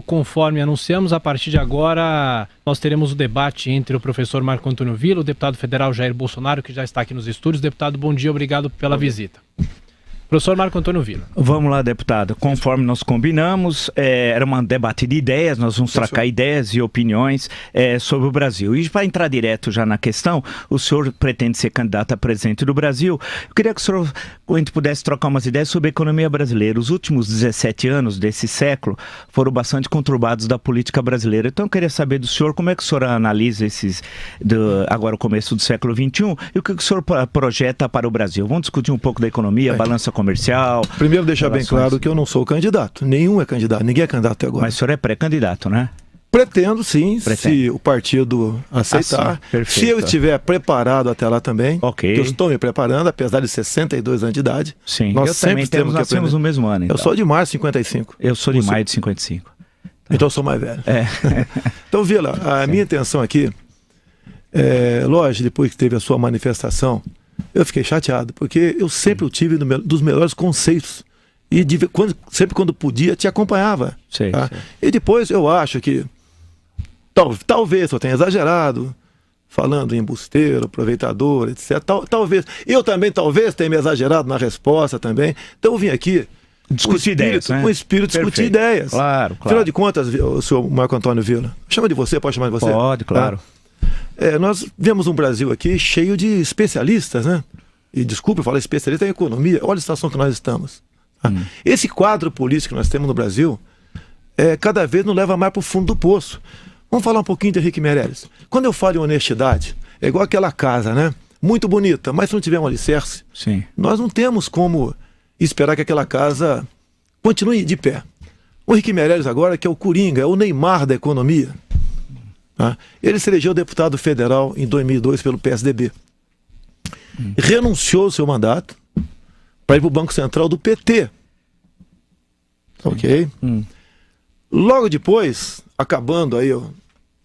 Conforme anunciamos, a partir de agora nós teremos o debate entre o professor Marco Antônio Villa, o deputado federal Jair Bolsonaro, que já está aqui nos estúdios. Deputado, bom dia, obrigado pela visita. Professor Marco Antônio Villa. Vamos lá, deputado. Conforme nós combinamos, era um debate de ideias, nós vamos trocar ideias e opiniões sobre o Brasil. E para entrar direto já na questão, o senhor pretende ser candidato a presidente do Brasil. Eu queria que o senhor, a gente pudesse trocar umas ideias sobre a economia brasileira. Os últimos 17 anos desse século foram bastante conturbados da política brasileira. Então eu queria saber do senhor como é que o senhor analisa agora o começo do século XXI e o que o senhor projeta para o Brasil. Vamos discutir um pouco da economia, balança comercial. Primeiro deixar bem claro que eu não sou candidato. Nenhum é candidato. Ninguém é candidato até agora. Mas o senhor é pré-candidato, né? Pretendo, sim, se o partido aceitar. Se eu estiver preparado até lá também. Ok. Eu estou me preparando, apesar de 62 anos de idade. Sim. Nós eu sempre temos que aprender. Nascemos no mesmo ano, então. Eu sou de março de 55. Eu sou de maio de 55. Então eu sou mais velho. É. Então, Villa, a minha intenção aqui, lógico, depois que teve a sua manifestação, eu fiquei chateado, porque eu sempre tive dos melhores conceitos. E sempre quando podia, te acompanhava. Sei, tá? sei. E depois eu acho que talvez eu tenha exagerado, falando em embusteiro, aproveitador, etc. Talvez. Eu também talvez tenha me exagerado na resposta também. Então eu vim aqui discutir ideias, né? Com o espírito de discutir ideias. Claro, claro. Afinal de contas, o senhor Marco Antônio Villa, chama de você, pode chamar de você? Pode, claro. Nós vemos um Brasil aqui cheio de especialistas, né? E desculpe falar especialista em economia, olha a situação que nós estamos. Esse quadro político que nós temos no Brasil, cada vez nos leva mais para o fundo do poço. Vamos falar um pouquinho de Henrique Meirelles. Quando eu falo em honestidade, é igual aquela casa, né? Muito bonita, mas se não tiver um alicerce, sim, nós não temos como esperar que aquela casa continue de pé. O Henrique Meirelles agora, que é o Coringa, é o Neymar da economia. Ele se elegeu deputado federal em 2002 pelo PSDB. Renunciou ao seu mandato para ir para o Banco Central do PT. Ok? Logo depois, acabando aí o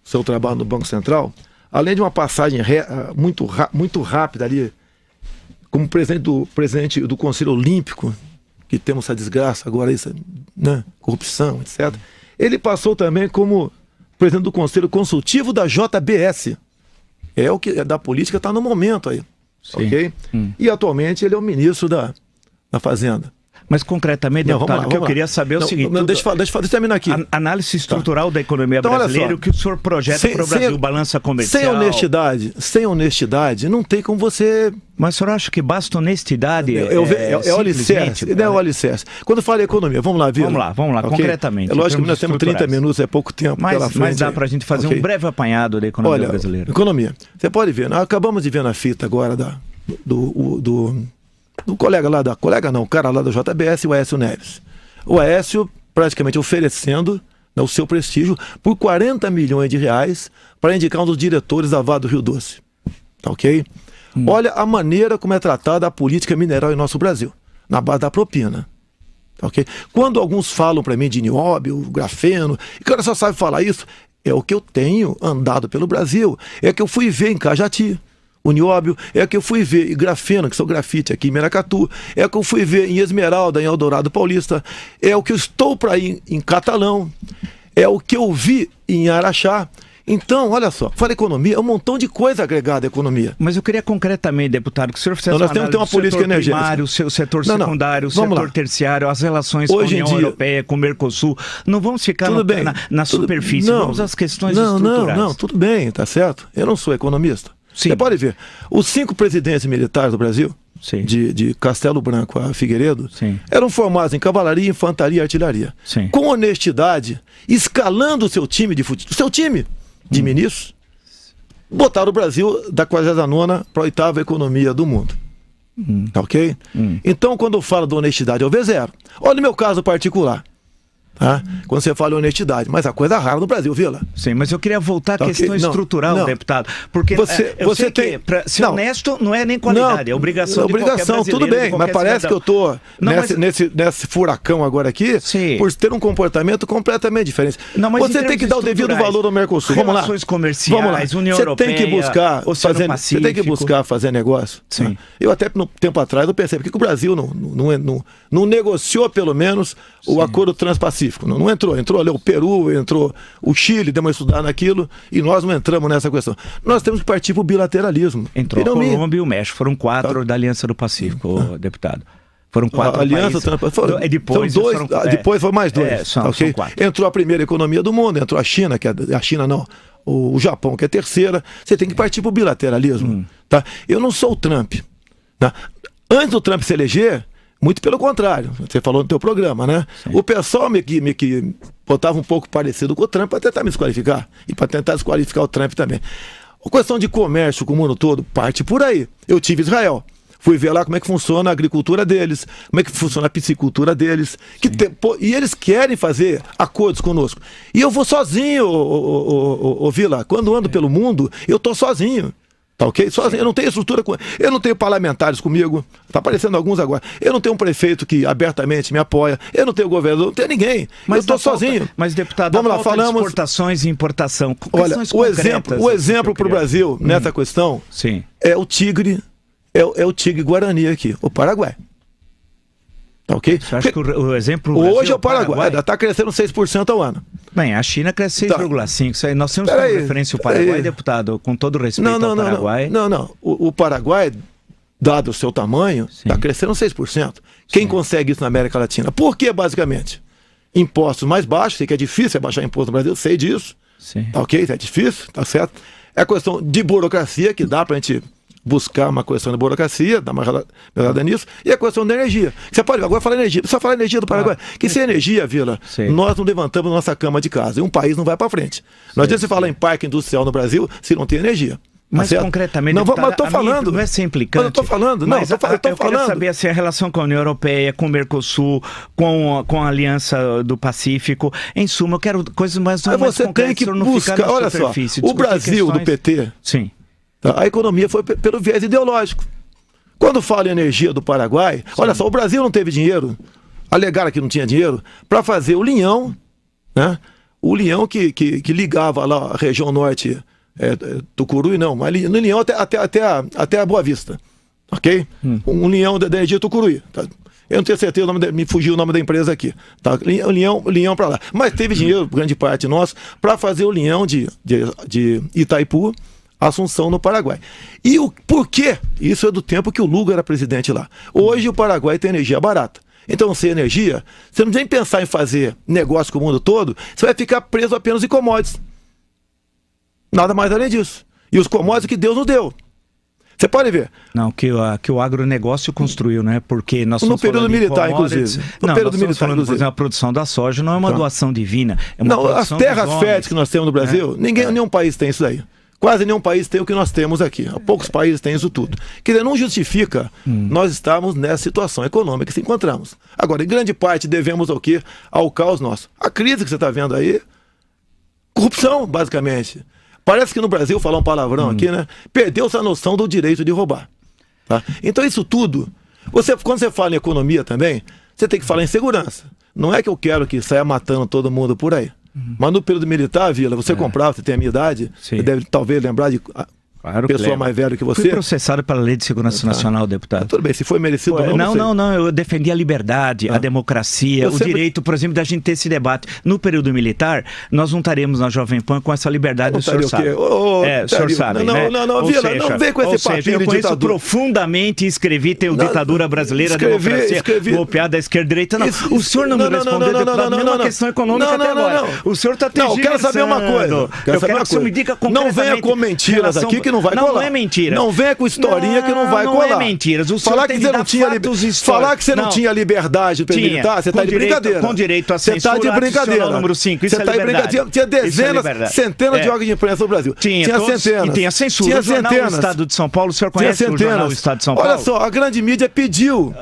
seu trabalho no Banco Central, além de uma passagem muito rápida ali, como presidente do Conselho Olímpico, que temos essa desgraça agora, né? Corrupção, etc. Ele passou também como presidente do Conselho Consultivo da JBS. É o que da política está no momento aí. Sim. Ok? E atualmente ele é o ministro da Fazenda. Mas concretamente, deputado, o que eu queria saber é o seguinte... Deixa eu terminar aqui. Análise estrutural da economia brasileira, o que o senhor projeta para o Brasil, balança comercial... Sem honestidade, não tem como você... Mas o senhor acha que basta honestidade? É o alicerce. É o alicerce. Quando fala em economia, vamos lá, Villa. Vamos lá, okay? Concretamente. É lógico que nós temos 30 minutos, é pouco tempo pela frente. Mas dá para a gente fazer um breve apanhado da economia brasileira. Economia. Você pode ver, nós acabamos de ver na fita agora do colega lá o cara lá da JBS, o Aécio Neves. O Aécio praticamente oferecendo, né, o seu prestígio por 40 milhões de reais para indicar um dos diretores da Vale do Rio Doce. Tá ok? Olha a maneira como é tratada a política mineral em nosso Brasil, na base da propina. Tá ok? Quando alguns falam para mim de nióbio, grafeno, e que o cara só sabe falar isso, é o que eu tenho andado pelo Brasil, é que eu fui ver em Cajati. O nióbio, é que eu fui ver em grafeno, que são grafite aqui em Meracatu, é que eu fui ver em Esmeralda, em Eldorado Paulista, é o que eu estou para ir em Catalão, é o que eu vi em Araxá. Então, olha só, fala economia, é um montão de coisa agregada à economia. Mas eu queria concretamente, deputado, que o senhor fizesse nós temos que ter uma política energética. Primário, o setor secundário, o setor terciário, as relações hoje com a União Europeia, com o Mercosul. Não vamos ficar na superfície, vamos às questões estruturais. Não, tudo bem, tá certo. Eu não sou economista. Sim. Você pode ver, os 5 presidentes militares do Brasil, de Castelo Branco a Figueiredo, eram formados em cavalaria, infantaria e artilharia. Sim. Com honestidade, escalando o seu time de ministros, botaram o Brasil da 49ª para a 8ª economia do mundo. Tá ok? Então, quando eu falo de honestidade, eu vejo zero. Olha o meu caso particular. Tá? Quando você fala em honestidade, mas a coisa rara no Brasil, Villa. Sim, mas eu queria voltar à questão estrutural, deputado, porque você tem que ser honesto não é nem qualidade, é obrigação de qualquer brasileiro. Tudo bem, mas parece que eu estou nesse furacão agora aqui, por ter um comportamento completamente diferente. Você tem que dar o devido valor ao Mercosul. Vamos lá. Relações comerciais, União Europeia, você tem que buscar fazer negócio. Sim. Eu até no tempo atrás eu pensei, por que o Brasil não negociou pelo menos o acordo transpacífico? Pacífico. Não entrou. Entrou ali o Peru, entrou o Chile, deu uma estudada naquilo, e nós não entramos nessa questão. Nós temos que partir para o bilateralismo. Entrou a Colômbia e o México. Foram 4 da Aliança do Pacífico, deputado. Foram 4 países. Depois foi mais 2. São 4. Entrou a primeira economia do mundo, entrou a China, o Japão, que é a terceira. Você tem que partir para o bilateralismo. Tá? Eu não sou o Trump. Tá? Antes do Trump se eleger, muito pelo contrário, você falou no teu programa, né? Sim. O pessoal me botava um pouco parecido com o Trump para tentar me desqualificar e para tentar desqualificar o Trump também. A questão de comércio com o mundo todo parte por aí. Eu tive Israel. Fui ver lá como é que funciona a agricultura deles, como é que funciona a piscicultura deles. E eles querem fazer acordos conosco. E eu vou sozinho, Vila. Quando ando pelo mundo, eu estou sozinho. Tá ok? Sozinho. Eu não tenho estrutura, eu não tenho parlamentares comigo. Está aparecendo alguns agora. Eu não tenho um prefeito que abertamente me apoia. Eu não tenho governador, não tenho ninguém. Mas eu estou sozinho. Mas, deputado, vamos lá, falamos de exportações e importação. Olha, o exemplo para o Brasil nessa questão é o tigre. É o tigre guarani aqui, o Paraguai. Tá ok? Você acha que o exemplo... Hoje é o Paraguai. Está crescendo 6% ao ano. Bem, a China cresce 6,5%. Nós temos como referência o Paraguai, deputado, com todo respeito ao Paraguai. Não. O Paraguai, dado o seu tamanho, está crescendo 6%. Quem consegue isso na América Latina? Por quê, basicamente? Impostos mais baixos, sei que é difícil baixar imposto no Brasil, sei disso. Tá ok? É difícil, tá certo? É a questão de burocracia, que dá pra gente buscar uma questão de burocracia, dar uma melhorada nisso, e a questão da energia. Você pode agora falar energia, só falar energia do Paraguai. Que sem energia, Vila, nós não levantamos nossa cama de casa, e um país não vai para frente. Não adianta você falar em parque industrial no Brasil se não tem energia. Mas concretamente, não, mas eu tô falando. Não é ser implicante. Eu tô falando, não, mas eu queria saber assim, a relação com a União Europeia, com o Mercosul, com a Aliança do Pacífico. Em suma, eu quero coisas mais você tem que buscar, olha só, o Brasil do PT. Sim. A economia foi pelo viés ideológico. Quando fala em energia do Paraguai, olha só, o Brasil não teve dinheiro, alegaram que não tinha dinheiro, para fazer o linhão, né? O linhão que ligava lá a região norte, Tucuruí não, mas no linhão até a Boa Vista, ok? Um linhão da energia Tucuruí, tá? Eu não tenho certeza, me fugiu o nome da empresa aqui. Tá? Linhão para lá. Mas teve dinheiro, grande parte nosso, para fazer o linhão de Itaipu, Assunção, no Paraguai. E o porquê? Isso é do tempo que o Lugo era presidente lá. Hoje o Paraguai tem energia barata. Então, sem energia, você não tem que pensar em fazer negócio com o mundo todo, você vai ficar preso apenas em commodities. Nada mais além disso. E os commodities que Deus nos deu. Você pode ver. Não, que o agronegócio construiu, né? Porque nós no período militar, inclusive. No período militar, por exemplo, a produção da soja não é uma doação divina. É uma as terras férteis que nós temos no Brasil, nenhum país tem isso daí. Quase nenhum país tem o que nós temos aqui. Poucos países têm isso tudo. Quer dizer, não justifica nós estarmos nessa situação econômica que se encontramos. Agora, em grande parte, devemos ao quê? Ao caos nosso. A crise que você está vendo aí, corrupção, basicamente. Parece que no Brasil, falar um palavrão aqui, né? Perdeu-se a noção do direito de roubar. Tá? Então, isso tudo, quando você fala em economia também, você tem que falar em segurança. Não é que eu quero que saia matando todo mundo por aí. Mas no período militar, Vila, você comprava, você tem a minha idade, você deve talvez lembrar de pessoa mais velha que você. Fui processado pela Lei de Segurança Nacional, deputado. Tudo bem, se foi merecido ou não. Não, eu defendi a liberdade, a democracia, direito, por exemplo, da gente ter esse debate. No período militar, nós não estaremos na Jovem Pan com essa liberdade, o senhor sabe. O senhor sabe, né? Não, Vila, não vem com esse papinho de ditadura. Eu conheço profundamente e escrevi, tem o Ditadura Brasileira, democracia, golpeada da esquerda-direita. O senhor não me respondeu, deputado, nem uma questão econômica até agora. O senhor está tergiversando. Não, eu quero saber uma coisa. Eu quero que o senhor me diga concretamente. Não venha com mentiras aqui que não vai colar. Não é mentira. Não venha com historinha que não vai colar. Não é mentira. Falar que você não tinha liberdade para militar, você está de brincadeira. Com direito a censura, você está de brincadeira. Número 5, isso você está de brincadeira. Tinha dezenas, centenas de órgãos de imprensa no Brasil. Tinha centenas. E tinha censura. Tinha centenas. O Estado de São Paulo, o senhor conhece o jornal O Estado de São Paulo? Olha só, a grande mídia pediu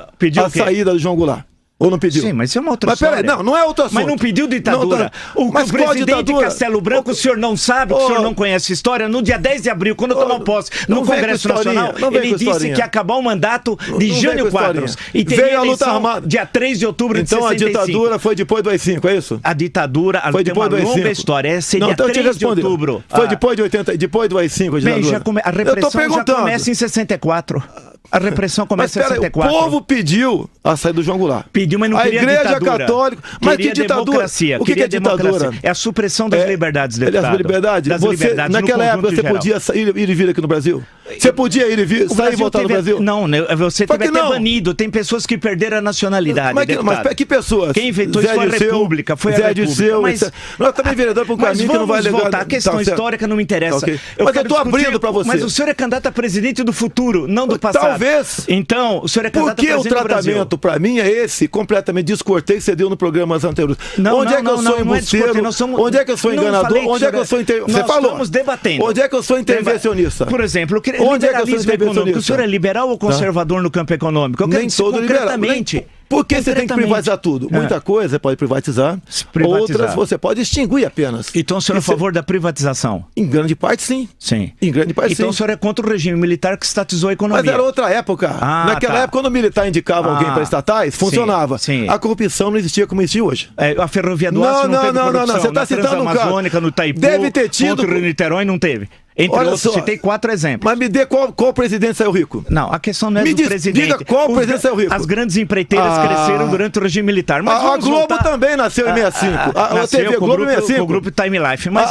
a saída do João Goulart. Ou não pediu? Sim, mas isso é uma outra história. Mas peraí, não é outra assunto. Mas não pediu ditadura. O presidente Castelo Branco, o senhor não sabe, o senhor não conhece a história. No dia 10 de abril, quando tomou posse no Congresso Nacional, ele disse que ia acabar o mandato de Jânio Quadros. E teria a luta armada. Dia 3 de outubro de 65. Então a ditadura foi depois do AI-5, é isso? A ditadura foi depois do AI-5. Longa história. É seria 3 de outubro. Foi depois de 80, depois do AI-5 a ditadura. A repressão já começa em 64. A repressão começa em 64. O povo pediu a saída do João Goulart. pediu, mas não a queria Igreja ditadura. Católica. Mas que ditadura? Democracia. O que é ditadura? É a supressão das liberdades, deputado. Das liberdades? Das você, liberdades naquela época você podia ir e vir aqui no Brasil? Você podia ir e vir, sair e voltar no Brasil? Não, você teve até banido. Tem pessoas que perderam a nacionalidade, mas que pessoas? Quem inventou isso foi a República. Foi a República. Mas nós também vereador para um caminho que não vai legal. A questão histórica não me interessa. Okay. Mas eu estou abrindo para você. Mas o senhor é candidato a presidente do futuro, não do passado. Talvez. Então, o senhor é candidato a presidente do Brasil. Porque o tratamento para mim é esse, completamente descortês que você deu no programas anteriores. Onde é que eu sou embusteiro? Onde é que eu sou enganador? Onde é que eu sou Você falou. Nós estamos debatendo. Onde é que eu sou intervencionista? Por exemplo, onde é que eu sou intervencionista? O senhor é liberal ou conservador no campo econômico? Eu quero nem todo concretamente. Liberal. Por que você tem que privatizar tudo? Muita coisa você pode privatizar, outras você pode extinguir apenas. Então o senhor é a favor da privatização? Em grande parte, sim. Sim. Em grande parte, então sim. o senhor é contra o regime militar que estatizou a economia? Mas era outra época. Naquela época, quando o militar indicava alguém para estatais, funcionava. Sim. A corrupção não existia como existe hoje. A ferrovia do Aço não teve corrupção. Você está citando um Amazônica, no Itaipu, deve ter tido. Contra o Niterói não teve. Entre outros, citei 4 exemplos. Mas me dê qual presidente saiu rico? Não, a questão não é do presidente. Diga qual presidente saiu rico. As grandes empreiteiras cresceram durante o regime militar. Mas a Globo também nasceu em 65. A TV Globo em 65. O grupo Time Life. Mas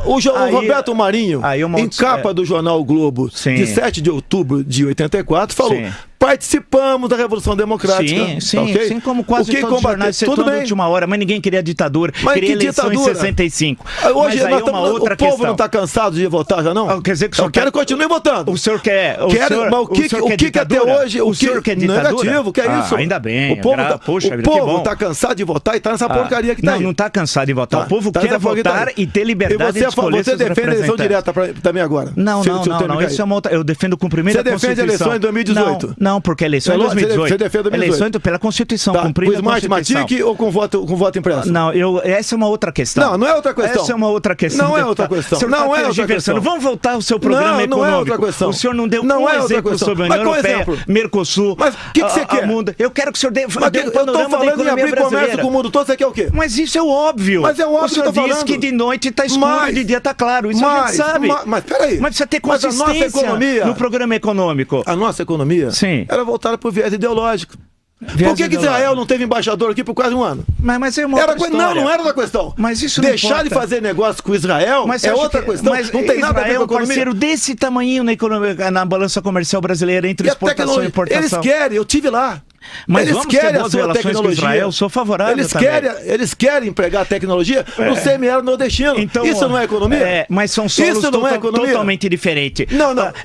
o Roberto Marinho, em capa do jornal Globo, de 7 de outubro de 84, falou... Participamos da Revolução Democrática. Sim, como quase todos os jornais, setor da última hora, mas ninguém queria ditadura, queria eleição em 65. Hoje o povo não está cansado de votar já não? Quer dizer que o senhor quero que continue votando. O senhor quer? O que até hoje? O senhor quer ditadura? Negativo, que é isso? Ainda bem. O povo está cansado de votar e está nessa porcaria que está aí. Não está cansado de votar. O povo quer votar e ter liberdade de escolher seus representantes. Você defende a eleição direta também agora? Não. Isso é uma outra. Eu defendo o cumprimento da Constituição. Você defende a eleição em 2018? Não, porque a eleição é 2018. Você defende 2018. Eleição pela Constituição, cumprindo a Constituição. Com Smartmatic ou com voto impresso? Não, essa é uma outra questão. Não é outra questão. Essa é uma outra questão. Não é outra questão. Não é outra questão. Vamos voltar ao seu programa econômico. Não é outra questão. O senhor não deu um exemplo sobre a União Europeia, Mercosul, mas o que você quer? Eu quero que o senhor dê um panorama eu tô falando em abrir comércio com o mundo todo, você quer o quê? Mas isso é óbvio. Mas é óbvio o senhor que eu tô diz falando. que de noite está escuro e de dia está claro. Isso a gente sabe. Mas peraí. Mas precisa ter consistência no programa econômico. A nossa economia era voltada para o viés ideológico. Por que Israel não teve embaixador aqui por quase um ano? Mas é uma outra história. Não era da questão. Mas isso não Deixar de fazer negócio com Israel é outra questão. Mas não tem nada a ver com a economia. Israel é um parceiro desse tamanho na balança comercial brasileira entre exportação e importação. Eles querem, eu tive lá. Mas eles vamos querem ter boas relações com Israel, sou favorável eles querem empregar tecnologia no semiárido nordestino. Então, isso não é economia? Mas são solos totalmente diferentes.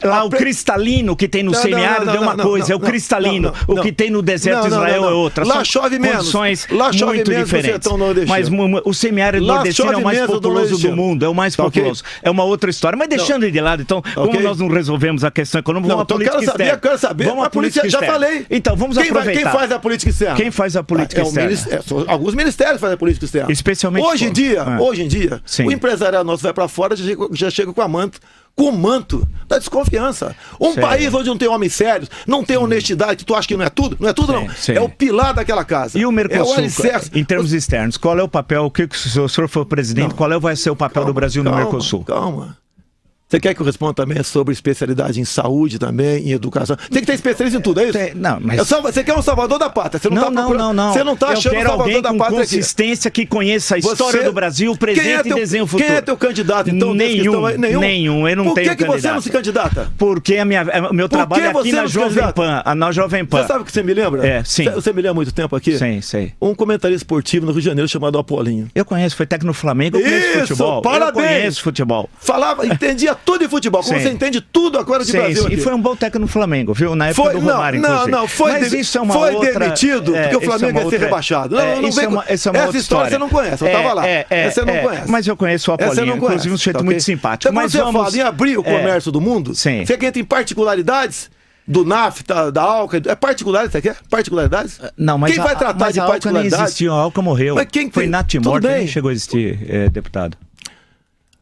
Lá o cristalino que tem no semiárido é uma coisa, é o cristalino. O que tem no deserto de Israel é outra. Lá chove menos. Lá chove menos no sertão nordestino. Mas o semiárido nordestino é o mais populoso do mundo, é o mais populoso. É uma outra história. Mas deixando de lado, então, como nós não resolvemos a questão econômica, vamos à política externa. Eu quero saber. Vamos à política externa. Já falei. Então, vamos aproveitar. Quem faz a política externa? Quem faz a política externa? Alguns ministérios fazem a política externa. Especialmente hoje em dia, o empresariado nosso vai para fora já chega com o manto da desconfiança. País onde não tem homens sérios, não tem honestidade, que tu acha que não é tudo? Não é tudo, não. É o pilar daquela casa. E o Mercosul, em termos externos, qual é o papel? Se o senhor for presidente, qual vai ser o papel do Brasil no Mercosul? Calma. Você quer que eu responda também sobre especialidade em saúde também, em educação? Tem que ter especialista em tudo, é isso? Não, mas... Você quer um salvador da pátria. Você não. Você não está achando um salvador da pátria com consistência aqui. Que conheça a história do Brasil, o presente e desenho futuro. Quem é teu candidato, então? Nenhum, eu não tenho candidato. Por que você não se candidata? Porque o meu trabalho é aqui na Jovem Pan. Você sabe o que você me lembra? Sim. Você me lembra há muito tempo aqui? Sim, sei. Um comentarista esportivo no Rio de Janeiro chamado Apolinho. Eu conheço, foi técnico no Flamengo, eu conheço futebol. Parabéns! Eu conheço futebol. Entendia tudo de futebol. Você entende tudo agora de Brasil aqui. E foi um bom técnico no Flamengo, viu? Na época do Romário, foi demitido porque o Flamengo ia ser rebaixado. Essa história você não conhece, eu estava lá. Você não conhece. Mas eu conheço o Apolinho, inclusive um sujeito muito simpático. Então, quando você fala em abrir o comércio do mundo, você quer em particularidades do NAFTA, da ALCA, é particularidade, você quer? Particularidades? Não, mas quem vai tratar de particularidades? A ALCA nem existiu, a ALCA morreu. Foi natimorta, nem chegou a existir, deputado.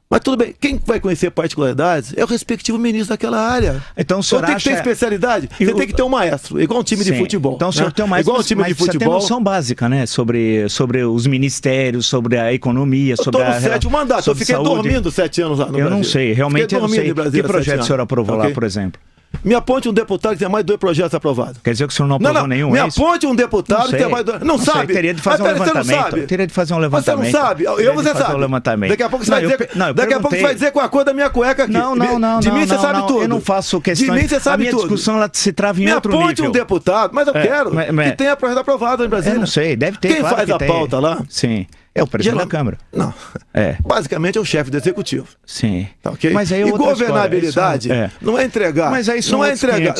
Mas tudo bem, quem vai conhecer particularidades é o respectivo ministro daquela área. Então o senhor tem que ter especialidade. Você tem que ter um maestro, igual um time de futebol. Então o senhor tem um maestro, igual um time de futebol. Você tem noção básica, né? Sobre os ministérios, sobre a economia, sobre a... Eu estou no 7º mandato, eu fiquei dormindo 7 anos lá no Brasil. Eu não sei, realmente eu não sei. Que projeto o senhor aprovou lá, por exemplo? Me aponte um deputado que tem mais de 2 projetos aprovados. Quer dizer que o senhor não aprovou nenhum? Me aponte um deputado que tem mais de 2. Não sabe? Teria de fazer um levantamento. Teria de fazer um levantamento. Você não sabe? Você sabe. Daqui a pouco você vai dizer. Daqui a pouco você vai dizer com a cor da minha cueca aqui. Não. De mim você sabe tudo. Eu não faço questão. De mim você sabe tudo. A minha discussão ela se trava em outro nível. Me aponte um deputado, mas eu quero que tenha projeto aprovado em Brasília. Eu não sei, deve ter. Quem faz a pauta lá? Sim. É o presidente da Câmara. Não. Basicamente é o chefe do executivo. Sim. Tá, okay? Mas aí e governabilidade não é entregar. Mas aí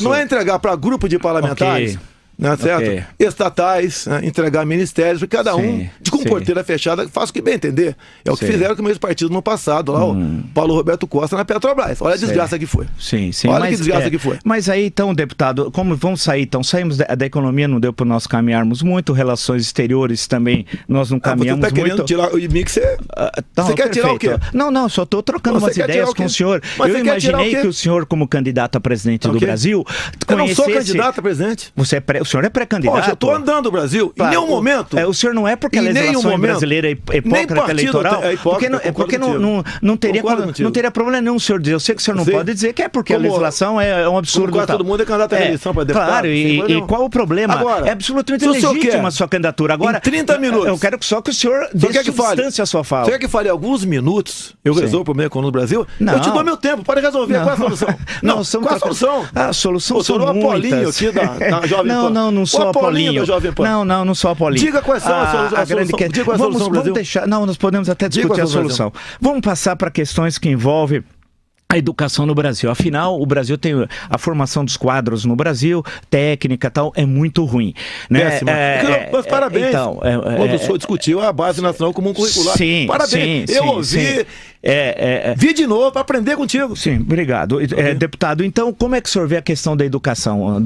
não é entregar para grupo de parlamentares. Né, certo? Estatais, né, entregar ministérios, porque cada um, com porteira fechada, faz o que bem entender. É o que fizeram com os meus partidos no passado, lá, o Paulo Roberto Costa na Petrobras. Olha a desgraça que foi. Sim. Olha que desgraça que foi. Mas aí, então, deputado, como vamos sair? Então, saímos da economia, não deu para nós caminharmos muito, relações exteriores também, nós não caminhamos você tá muito. Tirar o mix, você quer tirar o quê? Não, só estou trocando umas ideias com o senhor. Mas eu imaginei que o senhor, como candidato a presidente do Brasil, eu não sou candidato a presidente. O senhor é pré-candidato? Eu estou andando o Brasil, em nenhum momento. O senhor não é porque a legislação brasileira é hipócrita eleitoral? Porque não teria problema nenhum o senhor dizer. Eu sei que o senhor não pode dizer que é porque a legislação é um absurdo. Quase todo mundo é candidato à reeleição para deputado. Claro, e qual o problema? Agora, é absolutamente legítima a sua candidatura. Agora, em 30 minutos. Eu quero só que o senhor dê substância à sua fala. Você quer que fale alguns minutos? Eu resolvo o problema econômico do Brasil? Não. Eu te dou meu tempo, pode resolver. Qual é a solução? Qual a solução? A solução são muitas. Eu sou o Apolinho aqui da Jovem Pan. Não sou o Apolinho. Não sou Apolinho. Diga quais são a solução. Diga qual é a solução do Brasil. Vamos deixar. Não, nós podemos até discutir a solução. Vamos passar para questões que envolvem a educação no Brasil. Afinal, o Brasil tem a formação dos quadros no Brasil, técnica e tal, é muito ruim. Né? Mas parabéns. Então, quando o senhor discutiu a Base Nacional Comum Curricular. Sim, parabéns. Eu ouvi. Vi de novo para aprender contigo. Sim, obrigado. Deputado, então, como é que o senhor vê a questão da educação?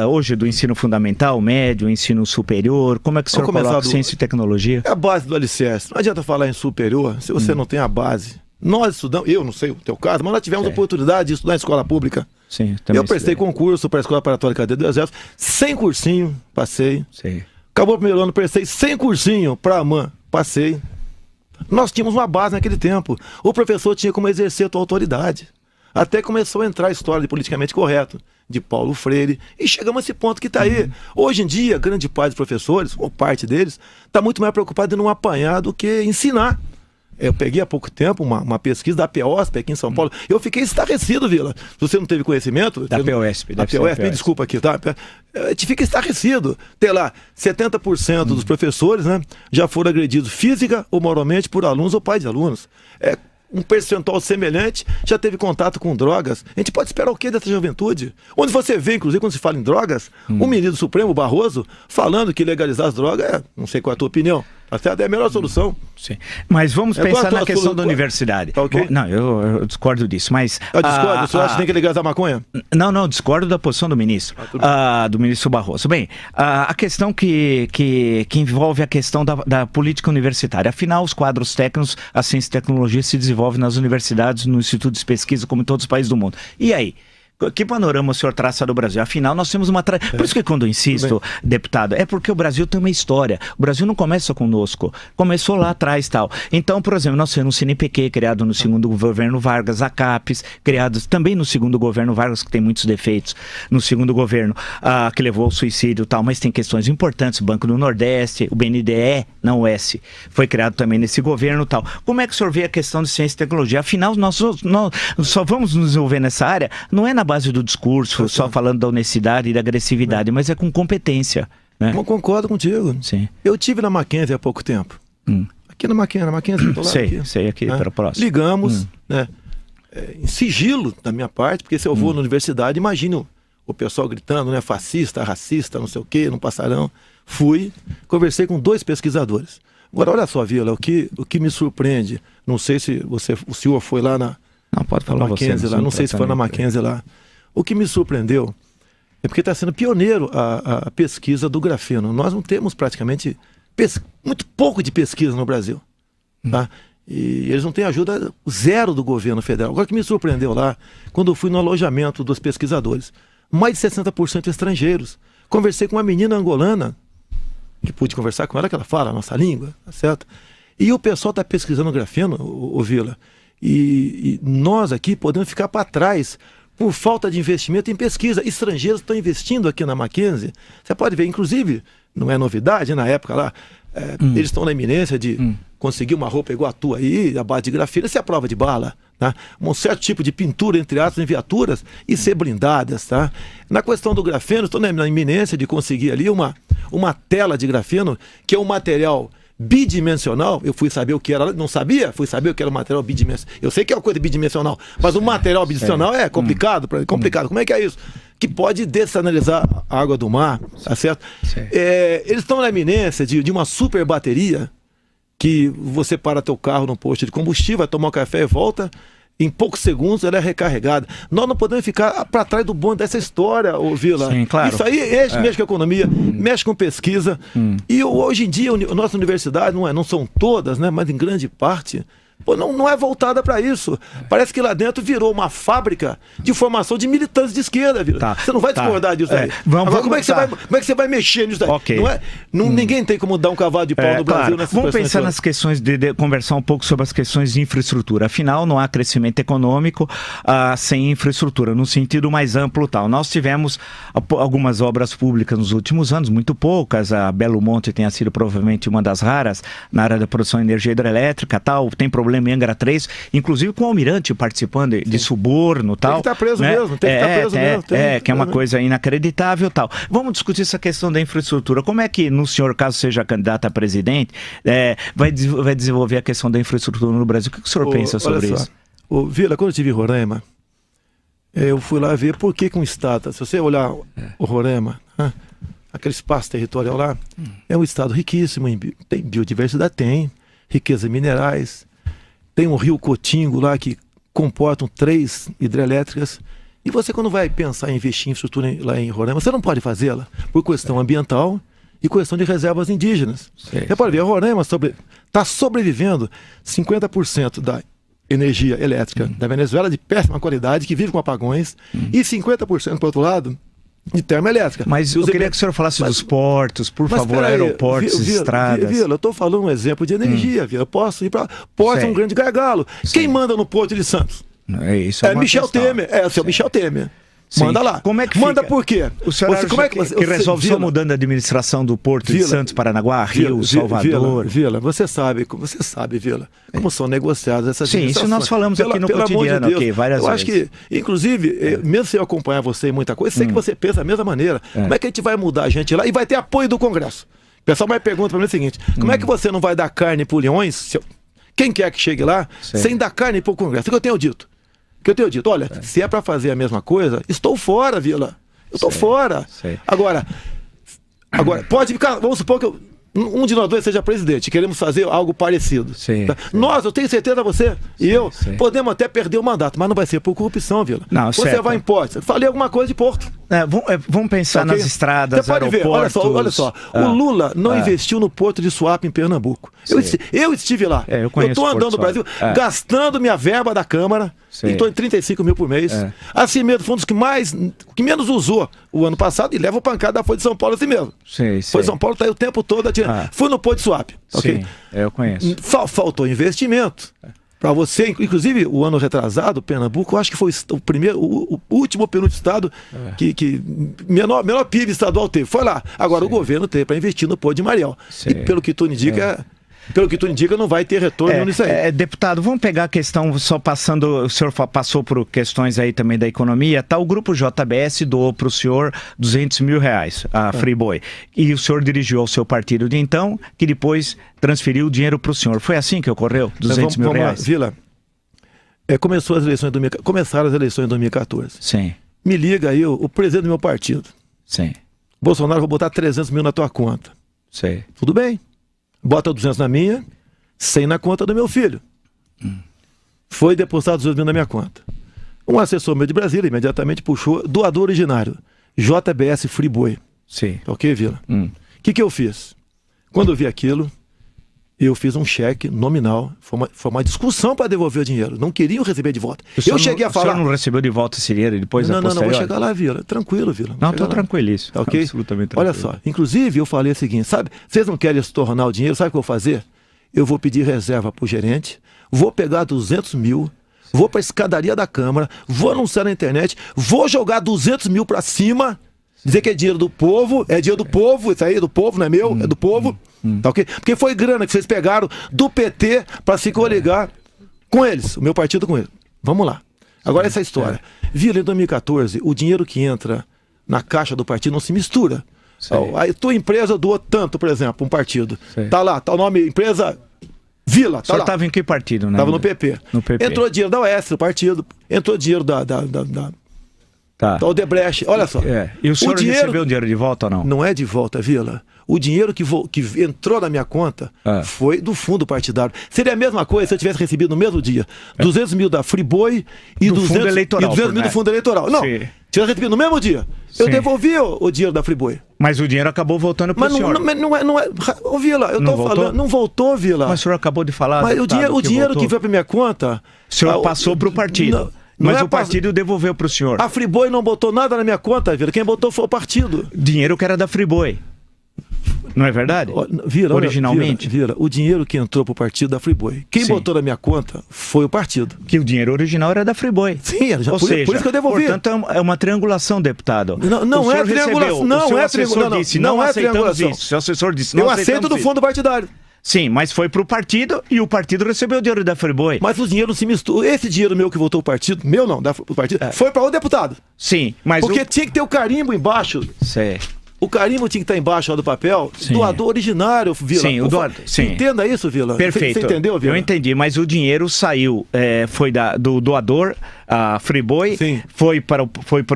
Hoje do ensino fundamental, médio, ensino superior, como é que o senhor coloca ciência e tecnologia? É a base do alicerce. Não adianta falar em superior se você não tem a base. Nós estudamos, eu não sei o teu caso, mas nós tivemos oportunidade de estudar em escola pública. Sim, eu prestei concurso para a Escola Preparatória de Cadeia do Exército, sem cursinho, passei. Sim. Acabou o primeiro ano, prestei sem cursinho para a AMAN, passei. Nós tínhamos uma base naquele tempo. O professor tinha como exercer a tua autoridade. Até começou a entrar a história de politicamente correto, de Paulo Freire, e chegamos a esse ponto que está aí. Hoje em dia, grande parte dos professores, ou parte deles, está muito mais preocupado em não apanhar do que ensinar. Eu peguei há pouco tempo uma pesquisa da PEOSP aqui em São Paulo. Eu fiquei estarrecido, Vila. Se você não teve conhecimento... Da PEOSP. Da PEOSP, desculpa aqui, tá? Te fica estarrecido. Tem lá, 70% dos professores, né, já foram agredidos física ou moralmente por alunos ou pais de alunos. Um percentual semelhante já teve contato com drogas. A gente pode esperar o que dessa juventude? Onde você vê, inclusive, quando se fala em drogas, o ministro Supremo, Barroso, falando que legalizar as drogas não sei qual é a tua opinião, até é a melhor solução. Sim. Mas vamos pensar na questão da universidade. Okay. Não, eu discordo disso, mas... Eu discordo? O senhor acha que tem que legalizar a maconha? Não, discordo da posição do ministro, do ministro Barroso. Bem, a questão que envolve a questão da política universitária. Afinal, os quadros técnicos, a ciência e tecnologia se desenvolve nas universidades, nos institutos de pesquisa, como em todos os países do mundo. E aí? Que panorama o senhor traça do Brasil? Afinal, nós temos uma... Por isso que quando eu insisto, deputado, é porque o Brasil tem uma história. O Brasil não começa conosco. Começou lá atrás e tal. Então, por exemplo, nós temos o CNPq, criado no segundo governo Vargas, a CAPES, criados também no segundo governo Vargas, que tem muitos defeitos, no segundo governo, que levou ao suicídio e tal, mas tem questões importantes. O Banco do Nordeste, o BNDE, não o S, foi criado também nesse governo e tal. Como é que o senhor vê a questão de ciência e tecnologia? Afinal, nós só vamos nos desenvolver nessa área, não é na base do discurso, só falando da honestidade e da agressividade, mas é com competência. Né? Eu concordo contigo. Sim. Eu tive na Mackenzie há pouco tempo. Aqui na Mackenzie, tô lá sei aqui, para o próximo. Ligamos, né, em sigilo da minha parte, porque se eu vou na universidade, imagino o pessoal gritando, né, fascista, racista, não sei o quê, não passarão. Fui, conversei com 2 pesquisadores. Agora, olha só, Vila, o que me surpreende, não sei se o senhor foi lá na pode falar Mackenzie, lá, não sei se foi na Mackenzie lá. O que me surpreendeu é porque está sendo pioneiro a pesquisa do grafeno. Nós não temos praticamente muito pouco de pesquisa no Brasil. Tá? E eles não têm ajuda zero do governo federal. Agora, o que me surpreendeu lá, quando eu fui no alojamento dos pesquisadores, mais de 60% estrangeiros. Conversei com uma menina angolana, que pude conversar com ela, que ela fala a nossa língua, tá certo? E o pessoal está pesquisando grafeno, o Vila, e nós aqui podemos ficar para trás, por falta de investimento em pesquisa. Estrangeiros estão investindo aqui na Mackenzie. Você pode ver, inclusive, não é novidade, na época lá, eles estão na iminência de conseguir uma roupa igual a tua aí, a base de grafite, isso é a prova de bala. Tá? Um certo tipo de pintura, entre aspas, em viaturas e ser blindadas. Tá? Na questão do grafeno, estou na iminência de conseguir ali uma tela de grafeno, que é um material bidimensional. Eu fui saber o que era, não sabia? Fui saber o que era um material bidimensional. Eu sei que é uma coisa bidimensional, mas o material bidimensional é complicado. Complicado. Como é que é isso? Que pode dessalinizar a água do mar, tá certo? Eles estão na iminência de uma super bateria que você para teu carro no posto de combustível, vai tomar um café e volta, em poucos segundos ela é recarregada. Nós não podemos ficar para trás do bonde dessa história, ô Vila. Sim, claro. Isso aí mexe com a economia, mexe com pesquisa. E hoje em dia, a nossa universidade, não são todas, né, mas em grande parte, não é voltada para isso. Parece que lá dentro virou uma fábrica de formação de militantes de esquerda, Vila. Tá, você não vai discordar disso aí. Agora, como é que você vai mexer nisso aí? Okay. Ninguém tem como dar um cavalo de pau no Brasil nessa situação. Vamos pensar nas questões de conversar um pouco sobre as questões de infraestrutura. Afinal, não há crescimento econômico sem infraestrutura, no sentido mais amplo tal. Nós tivemos algumas obras públicas nos últimos anos, muito poucas. A Belo Monte tenha sido provavelmente uma das raras na área da produção de energia hidrelétrica tal. Tem problema em Angra 3, inclusive com o Almirante participando de suborno tal. Tem que estar preso mesmo, tem que estar preso mesmo. Que é uma coisa inacreditável tal. Vamos discutir essa questão da infraestrutura. Como é que, no senhor, caso seja candidato a presidente, vai desenvolver a questão da infraestrutura no Brasil? O que o senhor pensa sobre isso? Vila, quando eu estive em Roraima, eu fui lá ver por que um estado, se você olhar o Roraima, aquele espaço territorial lá, é um estado riquíssimo, tem biodiversidade, tem riqueza em minerais, tem um rio Cotingo lá que comportam 3 hidrelétricas. E você, quando vai pensar em investir em infraestrutura lá em Roraima, você não pode fazê-la por questão ambiental e questão de reservas indígenas. Você pode ver, a Roraima está sobrevivendo 50% da energia elétrica da Venezuela de péssima qualidade, que vive com apagões, e 50%, por outro lado, de termoelétrica. Mas eu queria que o senhor falasse dos portos, por favor, aeroportos, estradas. Vila, eu estou falando um exemplo de energia, Vila. Eu posso ir para... Porto é um grande gargalo. Quem manda no Porto de Santos? Isso é Michel Temer. É o seu Michel Temer. Sim. Manda lá. Como é que manda por quê? O senhor como é que resolve só mudando a administração do Porto de Santos, Paranaguá, Rio, Salvador? Vila, você sabe, Vila, como são negociadas essas administrações. Sim, isso nós falamos aqui no cotidiano, várias vezes. Eu acho que, inclusive, mesmo sem eu acompanhar você em muita coisa, sei que você pensa da mesma maneira. Como é que a gente vai mudar a gente lá e vai ter apoio do Congresso? O pessoal vai perguntar para mim o seguinte, como é que você não vai dar carne por leões, quem quer que chegue lá, sem dar carne para o Congresso? O que eu tenho dito? Olha, se é para fazer a mesma coisa, estou fora, Vila. Eu estou fora. Agora, pode ficar, vamos supor que um de nós dois seja presidente, queremos fazer algo parecido. Tá? Nós, eu tenho certeza, você e eu, podemos até perder o mandato, mas não vai ser por corrupção, Vila. Não, você vai em Porto. Falei alguma coisa de Porto. Vamos pensar nas estradas, você pode aeroportos. Ver, olha só. O Lula não investiu no Porto de Suape, em Pernambuco. Eu estive lá. Eu estou andando no Brasil, gastando minha verba da Câmara. Estou em 35 mil por mês. Assim mesmo, foi um dos que menos usou o ano passado e leva pancada da Folha de São Paulo assim mesmo. Folha de São Paulo está aí o tempo todo atirando. Fui no Porto de Suape. Sim, eu conheço. Faltou investimento. Para você, inclusive, o ano retrasado, Pernambuco, eu acho que foi o último penúltimo estado que menor PIB estadual teve. Foi lá. Agora o governo teve para investir no Porto de Mariel. E pelo que tu indica, não vai ter retorno nisso aí. Deputado, vamos pegar a questão, só passando, o senhor passou por questões aí também da economia, o grupo JBS doou para o senhor R$200 mil, a Friboi, e o senhor dirigiu ao seu partido de então, que depois transferiu o dinheiro para o senhor. Foi assim que ocorreu? R$200 mil? Vamos lá, Vila, começaram as eleições em 2014. Sim. Me liga aí o presidente do meu partido. Sim. Bolsonaro, vou botar 300 mil na tua conta. Sim. Tudo bem? Bota 200 na minha, 100 na conta do meu filho. Foi depositado 200 mil na minha conta. Um assessor meu de Brasília imediatamente puxou doador originário, JBS Friboi. Sim. Ok, Vila? O que eu fiz? Quando eu vi aquilo, eu fiz um cheque nominal. Foi uma discussão para devolver o dinheiro. Não queriam receber de volta. Eu cheguei a falar... O senhor não recebeu de volta esse dinheiro depois? Não, vou chegar lá, Vila. Tranquilo, Vila. Não, estou tranquilíssimo. Ok? Absolutamente tranquilo. Olha só, inclusive eu falei o seguinte, sabe, vocês não querem estornar o dinheiro, sabe o que eu vou fazer? Eu vou pedir reserva para o gerente, vou pegar 200 mil, vou para a escadaria da Câmara, vou anunciar na internet, vou jogar 200 mil para cima, dizer que é dinheiro do povo, isso aí é do povo, não é meu, é do povo, tá ok? Porque foi grana que vocês pegaram do PT para se coligar com eles, o meu partido com eles. Vamos lá. Agora essa história. Vila, em 2014, o dinheiro que entra na caixa do partido não se mistura. A tua empresa doou tanto, por exemplo, um partido. Tá lá, tá o nome, empresa Vila. Tá lá. Estava em que partido, né? Tava no PP. Entrou dinheiro da Oeste, do partido. Entrou dinheiro da Odebrecht. Olha só. E o senhor recebeu o dinheiro de volta ou não? Não é de volta, Vila. O dinheiro que entrou na minha conta foi do fundo partidário. Seria a mesma coisa se eu tivesse recebido no mesmo dia 200 mil da Friboi e 200 mil do fundo eleitoral. Não, tivesse recebido no mesmo dia. Eu devolvi o dinheiro da Friboi. Mas o dinheiro acabou voltando para o senhor. Mas não é. Ô, Vila, eu tô falando. Não voltou, Vila. Mas o senhor acabou de falar. Mas o dinheiro que veio para minha conta. O senhor passou para o partido. Mas o partido devolveu para o senhor. A Friboi não botou nada na minha conta, Vila. Quem botou foi o partido. Dinheiro que era da Friboi. Não é verdade? Vila, originalmente? Vila, o dinheiro que entrou pro partido da Friboi, quem botou na minha conta foi o partido. Que o dinheiro original era da Friboi. Sim, por isso que eu devolvi. Portanto, é uma triangulação, deputado. Não é triangulação. Não é triangulação. Não é triangulação. Seu assessor disse, não aceitamos isso. Eu aceito do fundo partidário. Sim, mas foi pro partido e o partido recebeu o dinheiro da Friboi. Mas o dinheiro não se mistura. Esse dinheiro meu que voltou ao partido, meu não, do partido, foi para o deputado. Sim, mas porque tinha que ter o carimbo embaixo. Sim. O carimbo tinha que estar embaixo do papel. Sim. Doador originário, Vila. Sim, o doador. Sim. Entenda isso, Vila. Perfeito. Você entendeu, Vila? Eu entendi, mas o dinheiro saiu, foi do doador, a Friboi, foi para